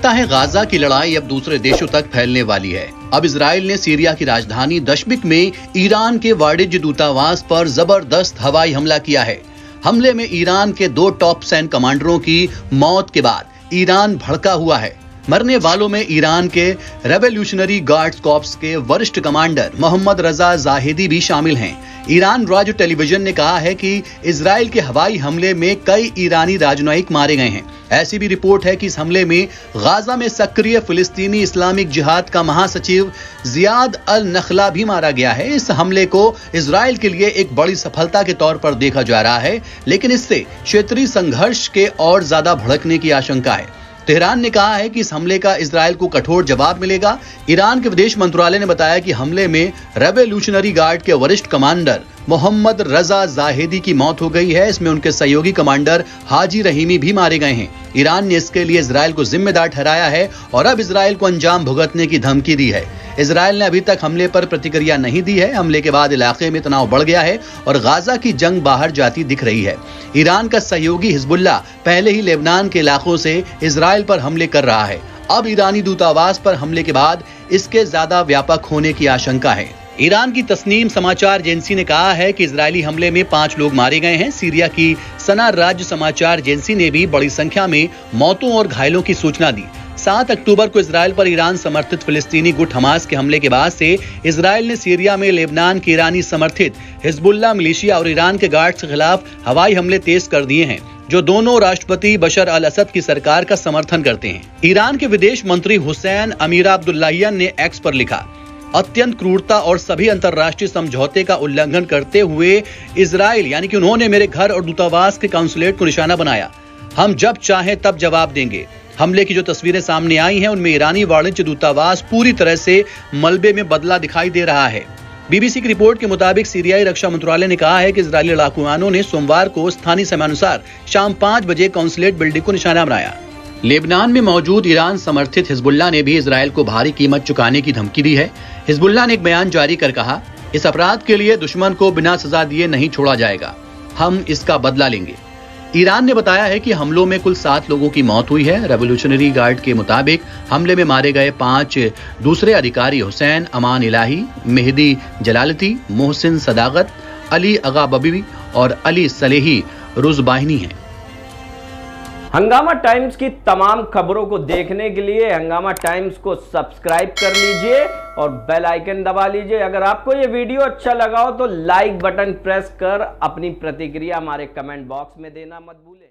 लगता है गाजा की लड़ाई अब दूसरे देशों तक फैलने वाली है। अब इजराइल ने सीरिया की राजधानी दमिश्क में ईरान के वाणिज्य दूतावास पर जबरदस्त हवाई हमला किया है। हमले में ईरान के 2 टॉप सैन्य कमांडरों की मौत के बाद ईरान भड़का हुआ है। मरने वालों में ईरान के रेवोल्यूशनरी गार्ड्स कॉर्प्स के वरिष्ठ कमांडर मोहम्मद रजा जाहिदी भी शामिल हैं। ईरान राज्य टेलीविजन ने कहा है कि इजराइल के हवाई हमले में कई ईरानी राजनयिक मारे गए हैं। ऐसी भी रिपोर्ट है कि इस हमले में गाजा में सक्रिय फिलिस्तीनी इस्लामिक जिहाद का महासचिव जियाद अल नखला भी मारा गया है। इस हमले को इजराइल के लिए एक बड़ी सफलता के तौर पर देखा जा रहा है, लेकिन इससे क्षेत्रीय संघर्ष के और ज्यादा भड़कने की आशंका है। तेहरान ने कहा है कि इस हमले का इजराइल को कठोर जवाब मिलेगा। ईरान के विदेश मंत्रालय ने बताया कि हमले में रेवोल्यूशनरी गार्ड के वरिष्ठ कमांडर मोहम्मद रजा जाहिदी की मौत हो गई है। इसमें उनके सहयोगी कमांडर हाजी रहीमी भी मारे गए हैं। ईरान ने इसके लिए इजराइल को जिम्मेदार ठहराया है और अब इजराइल को अंजाम भुगतने की धमकी दी है। इजराइल ने अभी तक हमले पर प्रतिक्रिया नहीं दी है। हमले के बाद इलाके में तनाव बढ़ गया है और गाजा की जंग बाहर जाती दिख रही है। ईरान का सहयोगी हिजबुल्लाह पहले ही लेबनान के इलाकों से इजराइल पर हमले कर रहा है। अब ईरानी दूतावास पर हमले के बाद इसके ज्यादा व्यापक होने की आशंका है। ईरान की तस्नीम समाचार एजेंसी ने कहा है कि इजरायली हमले में 5 लोग मारे गए हैं। सीरिया की सना राज्य समाचार एजेंसी ने भी बड़ी संख्या में मौतों और घायलों की सूचना दी। 7 अक्टूबर को इजराइल पर ईरान समर्थित फिलिस्तीनी गुट हमास के हमले के बाद से इजराइल ने सीरिया में लेबनान के ईरानी समर्थित हिजबुल्लाह मिलिशिया और ईरान के गार्ड्स के खिलाफ हवाई हमले तेज कर दिए हैं, जो दोनों राष्ट्रपति बशर अल असद की सरकार का समर्थन करते हैं। ईरान के विदेश मंत्री हुसैन अमीर अब्दुल्लाहियन ने एक्स पर लिखा, अत्यंत क्रूरता और सभी अंतर्राष्ट्रीय समझौते का उल्लंघन करते हुए इजराइल यानी कि उन्होंने मेरे घर और दूतावास के काउंसुलेट को निशाना बनाया। हम जब चाहें तब जवाब देंगे। हमले की जो तस्वीरें सामने आई हैं उनमें ईरानी वाणिज्य दूतावास पूरी तरह से मलबे में बदला दिखाई दे रहा है। बीबीसी की रिपोर्ट के मुताबिक सीरियाई रक्षा मंत्रालय ने कहा है कि इजरायली लड़ाकुआनों ने सोमवार को स्थानीय समयानुसार शाम 5 बजे काउंसुलेट बिल्डिंग को निशाना बनाया। लेबनान में मौजूद ईरान समर्थित हिजबुल्लाह ने भी इजराइल को भारी कीमत चुकाने की धमकी दी है। हिजबुल्लाह ने एक बयान जारी कर कहा, इस अपराध के लिए दुश्मन को बिना सजा दिए नहीं छोड़ा जाएगा, हम इसका बदला लेंगे। ईरान ने बताया है कि हमलों में कुल 7 लोगों की मौत हुई है। रेवोल्यूशनरी गार्ड के मुताबिक हमले में मारे गए 5 दूसरे अधिकारी हुसैन अमान इलाही, मेहदी जलालती, मोहसिन सदागत, अली अगा बबी और अली सलेही रुज़बाहिनी हैं। हंगामा टाइम्स की तमाम खबरों को देखने के लिए हंगामा टाइम्स को सब्सक्राइब कर लीजिए और बेल आइकन दबा लीजिए। अगर आपको ये वीडियो अच्छा लगा हो तो लाइक बटन प्रेस कर अपनी प्रतिक्रिया हमारे कमेंट बॉक्स में देना मत भूलें।